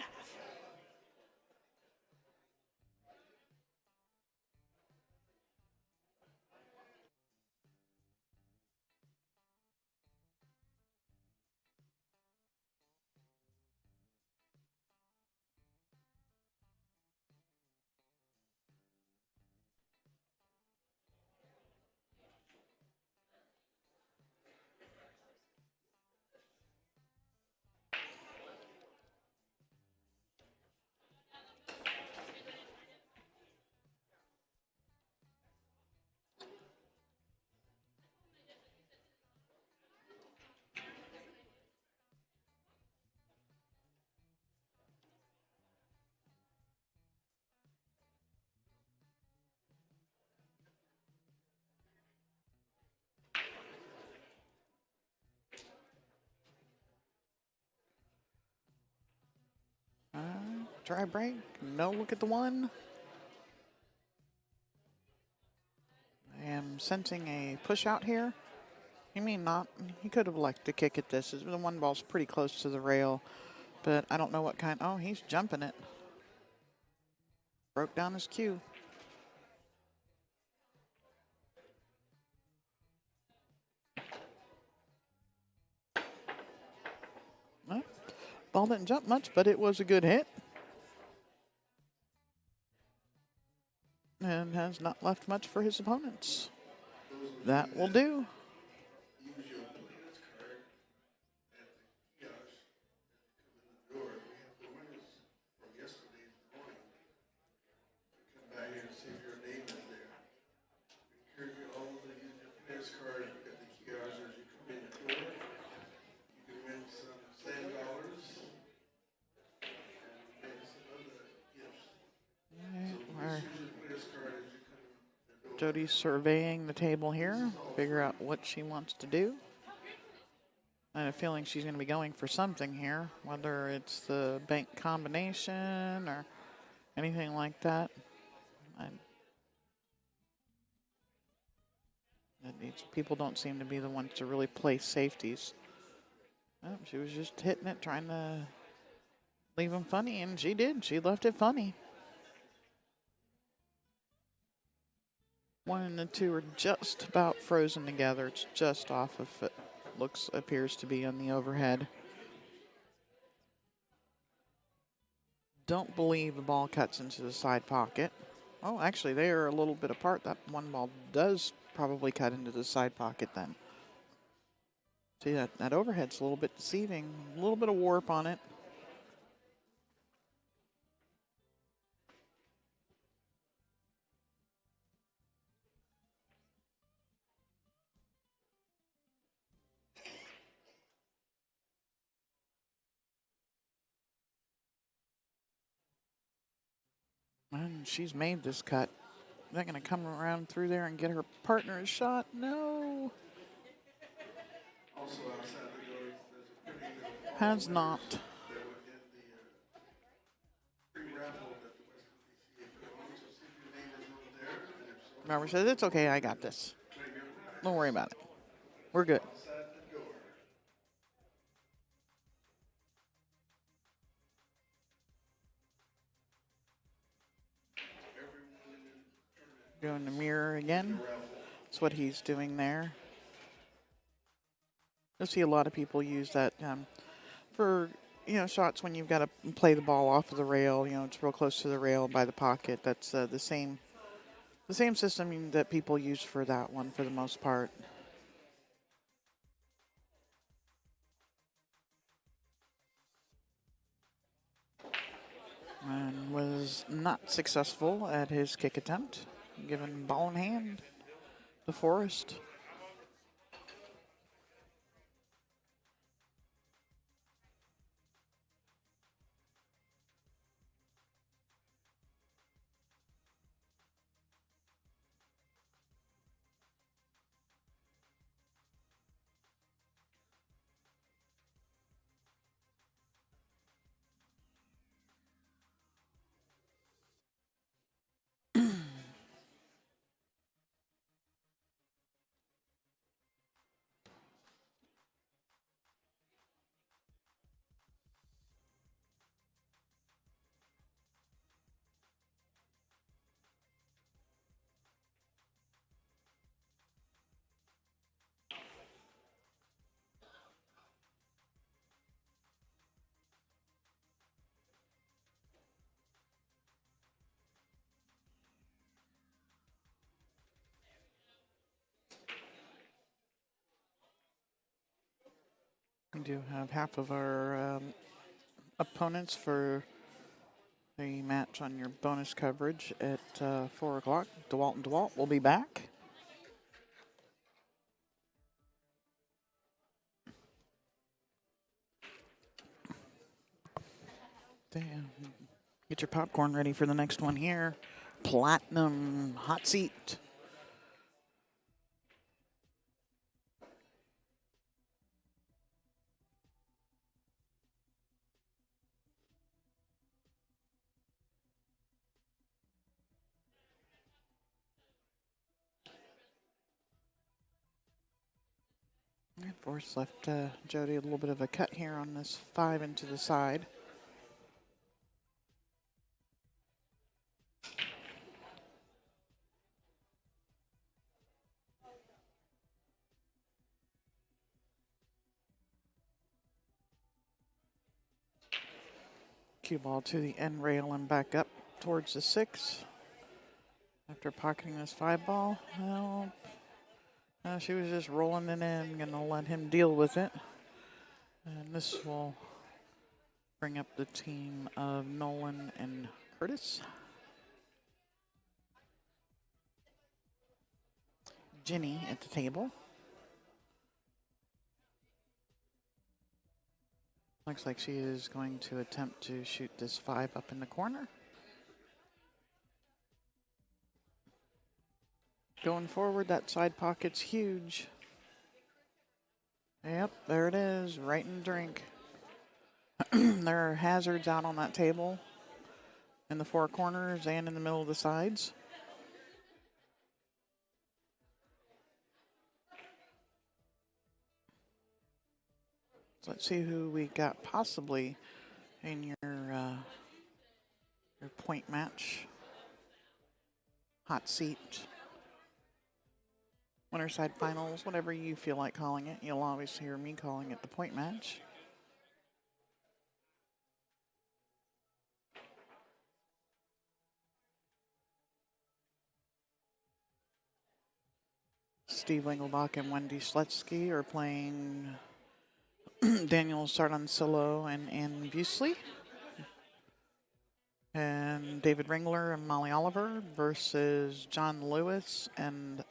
Dry break. No look at the 1. I am sensing a push out here. He may not. He could have liked to kick at this. The 1 ball's pretty close to the rail, but I don't know what kind. Oh, he's jumping it. Broke down his cue. Well, ball didn't jump much, but it was a good hit. And has not left much for his opponents. That will do. Jody's surveying the table here, figure out what she wants to do. I have a feeling she's going to be going for something here, whether it's the bank combination or anything like that. People don't seem to be the ones to really play safeties. Oh, she was just hitting it, trying to leave them funny, and she did. She left it funny. 1 and the 2 are just about frozen together. It's just off of it. Appears to be on the overhead. Don't believe the ball cuts into the side pocket. Oh, actually, they are a little bit apart. That 1 ball does probably cut into the side pocket then. See, that overhead's a little bit deceiving. A little bit of warp on it. And she's made this cut. They're going to come around through there and get her partner a shot. No. Has not. Robert says, it's okay, I got this. Don't worry about it. We're good. Doing the mirror again. That's what he's doing there. You'll see a lot of people use that for, shots when you've got to play the ball off of the rail. It's real close to the rail by the pocket. That's the same system that people use for that one for the most part. And was not successful at his kick attempt, given ball in hand to Forrest. We do have half of our opponents for the match on your bonus coverage at 4 o'clock. DeWalt and DeWalt will be back. Damn. Get your popcorn ready for the next one here. Platinum hot seat. And Forrest left Jody a little bit of a cut here on this 5 into the side. Cue ball to the end rail and back up towards the 6. After pocketing this 5 ball, well, she was just rolling it in, gonna let him deal with it. And this will bring up the team of Nolan and Curtis. Jenny at the table. Looks like she is going to attempt to shoot this 5 up in the corner. Going forward, that side pocket's huge. Yep, there it is, right in the drink. There are hazards out on that table in the 4 corners and in the middle of the sides. So let's see who we got possibly in your point match. Hot seat. Winner side finals, whatever you feel like calling it. You'll always hear me calling it the point match. Steve Lingelbach and Wendy Sletsky are playing Daniel Sardancillo and Ann Busley. And David Ringler and Molly Oliver versus John Lewis and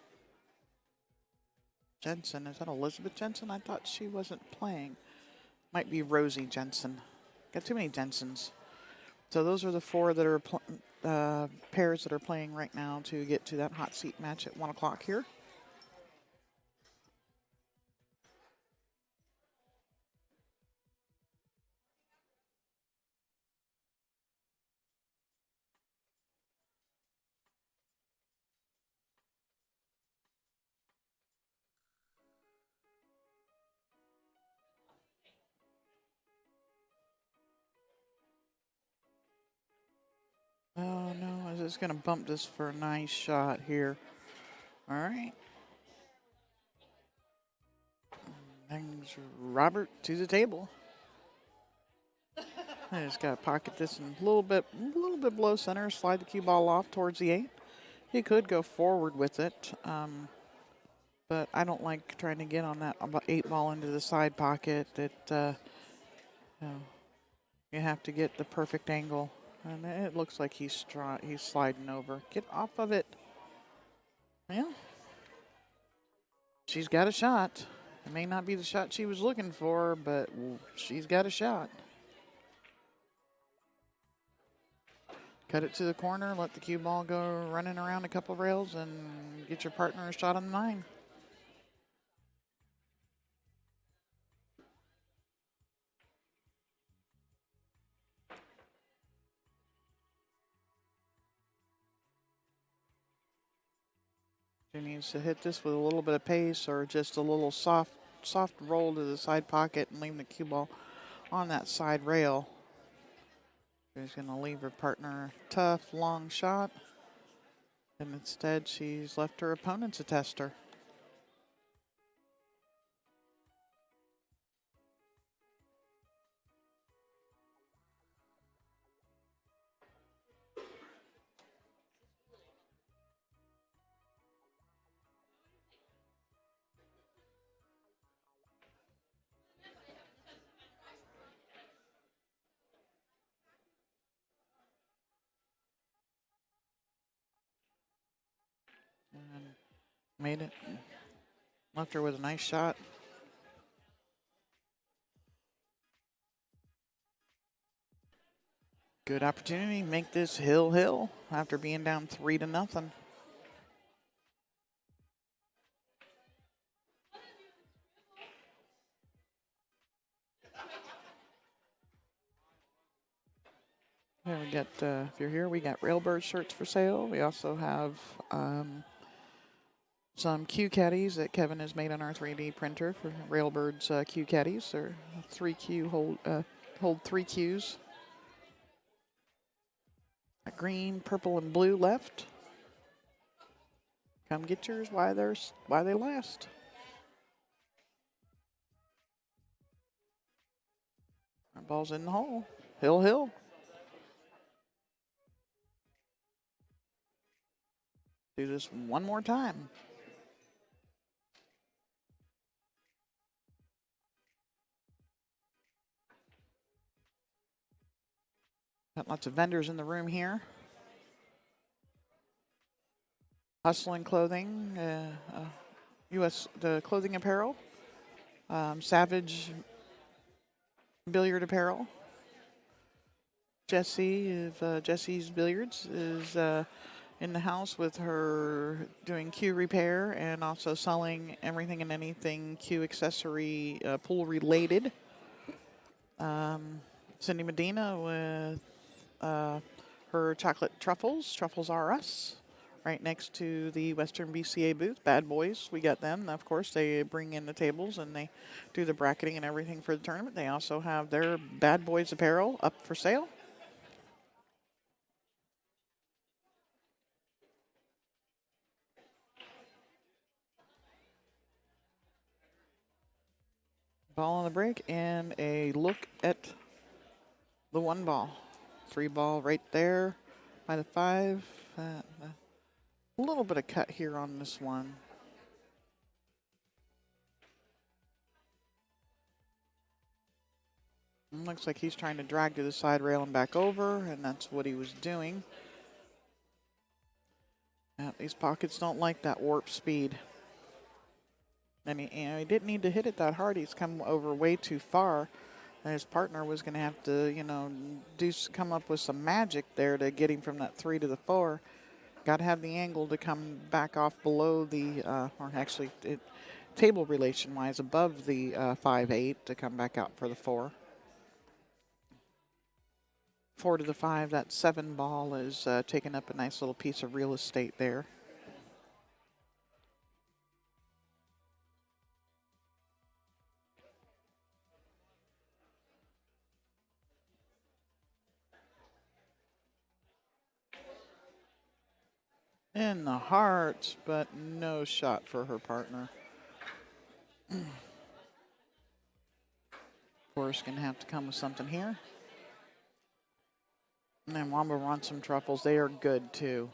Jensen. Is that Elizabeth Jensen? I thought she wasn't playing. Might be Rosie Jensen. Got too many Jensens. So those are the 4 that are pairs that are playing right now to get to that hot seat match at 1 o'clock here. Oh no, I was just gonna bump this for a nice shot here. All right. Brings Robert to the table. I just gotta pocket this and a little bit below center, slide the cue ball off towards the 8. He could go forward with it, but I don't like trying to get on that 8 ball into the side pocket. You have to get the perfect angle. And it looks like he's sliding over. Get off of it. Yeah. She's got a shot. It may not be the shot she was looking for, but she's got a shot. Cut it to the corner, let the cue ball go running around a couple rails, and get your partner a shot on the 9. She needs to hit this with a little bit of pace or just a little soft roll to the side pocket and leave the cue ball on that side rail. She's going to leave her partner a tough, long shot. And instead, she's left her opponents a tester. and made it. Left her with a nice shot. Good opportunity to make this hill after being down 3-0. Yeah, we got, if you're here, we got Railbird shirts for sale. We also have some Q caddies that Kevin has made on our 3D printer for Railbird's Q caddies. They're 3Q hold 3 Qs. Green, purple, and blue left. Come get yours while they last. Our ball's in the hole. Hill. Do this one more time. Got lots of vendors in the room here. Hustling Clothing, the clothing apparel. Savage Billiard Apparel. Jessie of Jessie's Billiards is in the house with her doing Q repair and also selling everything and anything Q accessory pool related. Cindy Medina with her chocolate truffles. Truffles are us. Right next to the Western BCA booth. Bad Boys, we got them. Of course, they bring in the tables and they do the bracketing and everything for the tournament. They also have their Bad Boys apparel up for sale. Ball on the break and a look at the 1 ball. 3 ball right there by the 5. A little bit of cut here on this one. Looks like he's trying to drag to the side rail and back over, and that's what he was doing. These pockets don't like that warp speed. And he didn't need to hit it that hard. He's come over way too far. And his partner was going to have to, come up with some magic there to get him from that 3 to the 4. Got to have the angle to come back off below the, or actually table relation-wise above the 5-8 to come back out for the 4. 4 to the 5, that 7 ball is taking up a nice little piece of real estate there. In the heart, but no shot for her partner. Of course, going to have to come with something here. And then Wamba wants some truffles. They are good, too.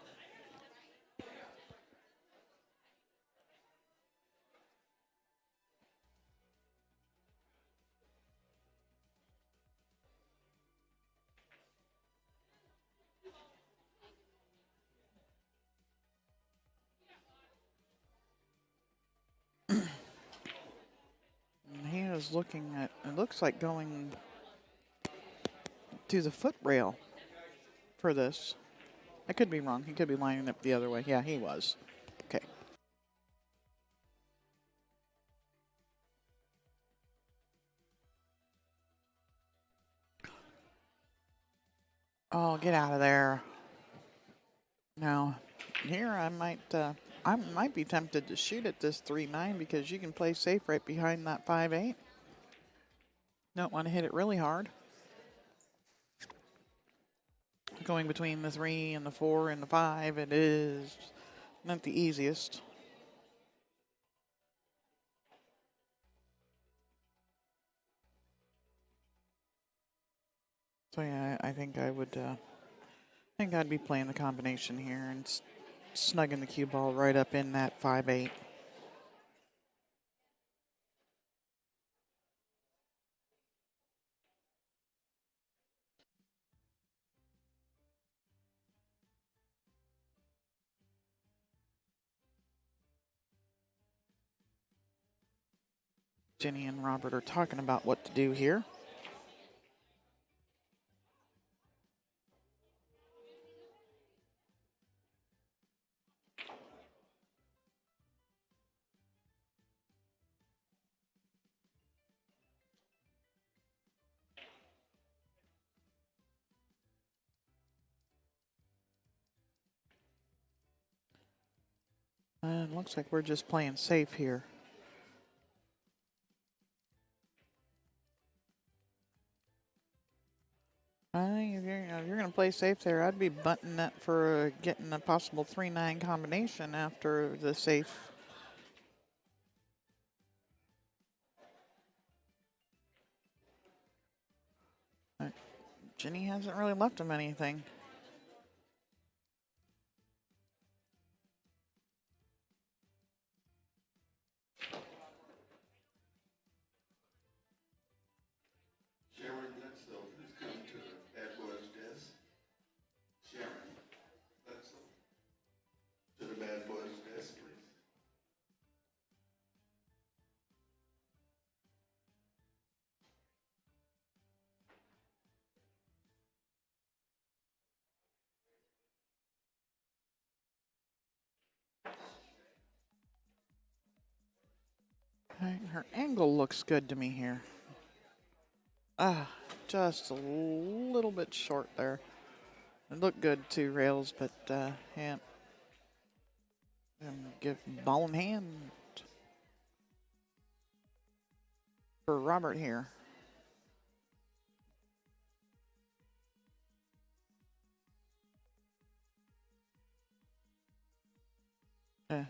He is looking at, it looks like going to the foot rail for this. I could be wrong. He could be lining up the other way. Yeah, he was. Okay. Oh, get out of there. Now, here I might be tempted to shoot at this 3-9 because you can play safe right behind that 5-8. Don't want to hit it really hard. Going between the 3 and the 4 and the 5, it is not the easiest. So yeah, I think I would. I think I'd be playing the combination here and snugging the cue ball right up in that 5-8. Jenny and Robert are talking about what to do here. And looks like we're just playing safe here. If you're going to play safe there, I'd be butting that for getting a possible 3-9 combination after the safe. Jenny hasn't really left him anything. Sharon Bledsoe, please come to the bad boys desk. Sharon Bledsoe, to the bad boys desk, please. Okay, her angle looks good to me here. Just a little bit short there. It looked good too, rails, but yeah. Give ball in hand for Robert here.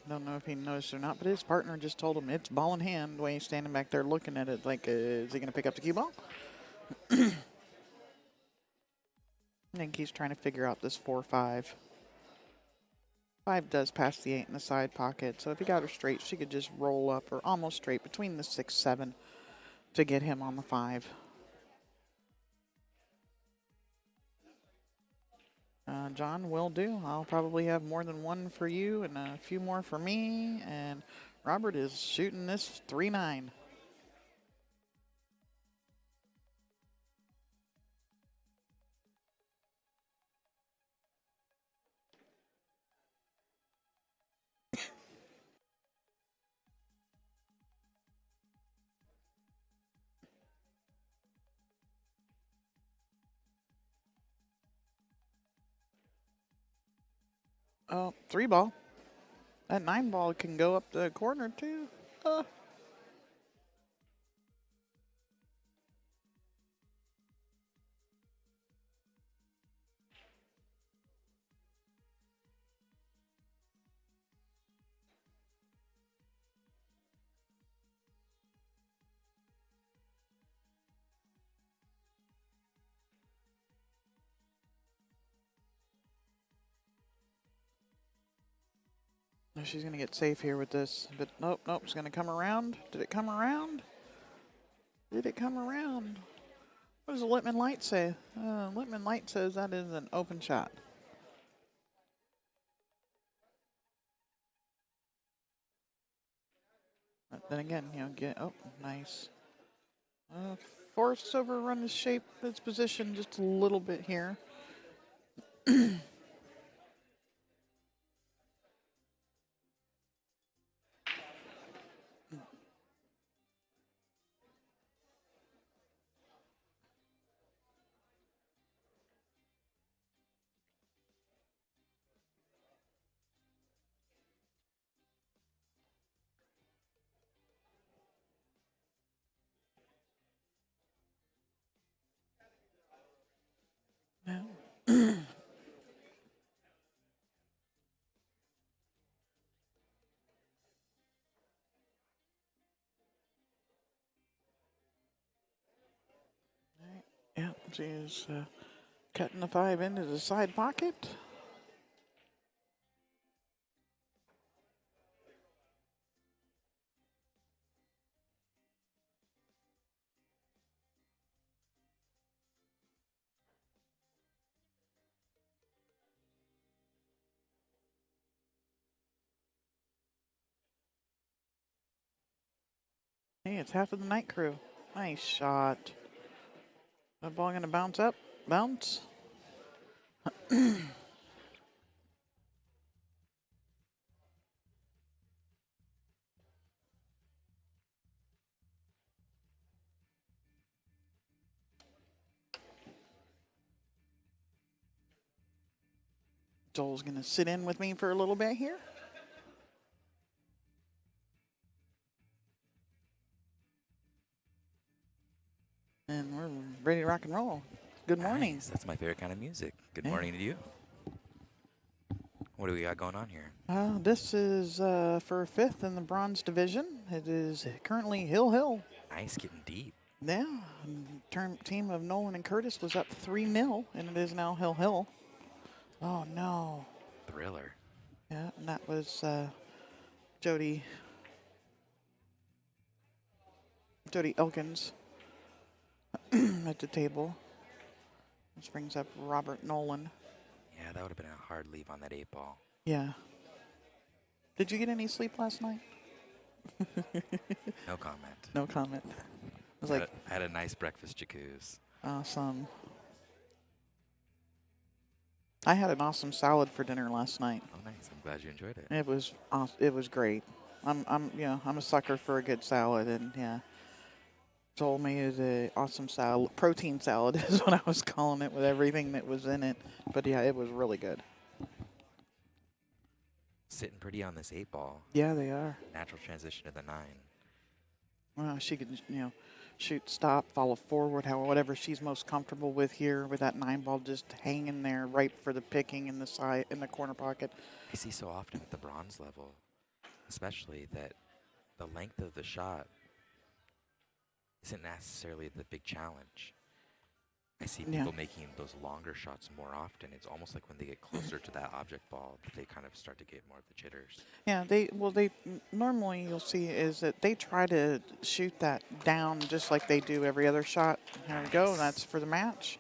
Don't know if he noticed or not, but his partner just told him it's ball in hand while he's standing back there looking at it like, is he going to pick up the cue ball? I think he's trying to figure out this 4-5. 5 does pass the 8 in the side pocket, so if he got her straight, she could just roll up or almost straight between the 6-7 to get him on the 5. John, will do. I'll probably have more than one for you and a few more for me. And Robert is shooting this 3-9. Oh, 3 ball. That 9 ball can go up the corner too. Uh, She's going to get safe here with this. But nope, nope. It's going to come around. Did it come around? Did it come around? What does the Littman Light say? Littman Light says that is an open shot. But then again, oh, nice. Force overrun his shape, its position just a little bit here. Now, yeah, she's cutting the 5 into the side pocket. Hey, it's half of the night crew. Nice shot. That ball gonna bounce up. Bounce. Joel's gonna sit in with me for a little bit here. And we're ready to rock and roll. Good morning. Nice. That's my favorite kind of music. Good Yeah. morning to you. What do we got going on here? This is for fifth in the bronze division. It is currently Hill. Nice, getting deep. Yeah, team of Nolan and Curtis was up 3-0, and it is now Hill. Oh no. Thriller. Yeah, and that was Jody Elkins at the table. This brings up Robert Nolan. Yeah, that would have been a hard leave on that 8-ball. Yeah. Did you get any sleep last night? No comment. No comment. I was like, I had a nice breakfast jacuzzi. awesome. I had an awesome salad for dinner last night. Oh, nice. I'm glad you enjoyed it. It was It was great. I'm a sucker for a good salad, and yeah. Joel made an awesome salad. Protein salad is what I was calling it, with everything that was in it. But yeah, it was really good. Sitting pretty on this 8-ball. Yeah, they are. Natural transition to the 9. Well, she could, shoot, stop, follow forward, whatever she's most comfortable with here, with that 9-ball just hanging there, right for the picking in the side, in the corner pocket. I see so often at the bronze level, especially, that the length of the shot isn't necessarily the big challenge. I see Yeah. people making those longer shots more often. It's almost like when they get closer to that object ball, that they kind of start to get more of the jitters. Yeah, normally you'll see is that they try to shoot that down just like they do every other shot. Here we go. Nice. That's for the match.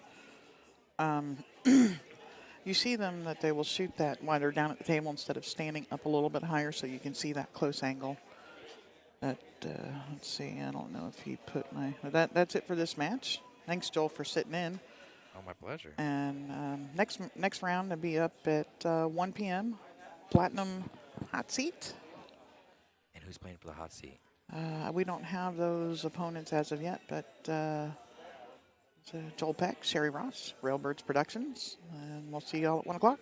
You see them that they will shoot that while they're down at the table instead of standing up a little bit higher, so you can see that close angle. Let's see. I don't know if he put my. That's it for this match. Thanks, Joel, for sitting in. Oh, my pleasure. And next round will be up at 1 p.m. Platinum hot seat. And who's playing for the hot seat? We don't have those opponents as of yet, but it's Joel Peck, Sherry Ross, Railbirds Productions, and we'll see y'all at 1 o'clock.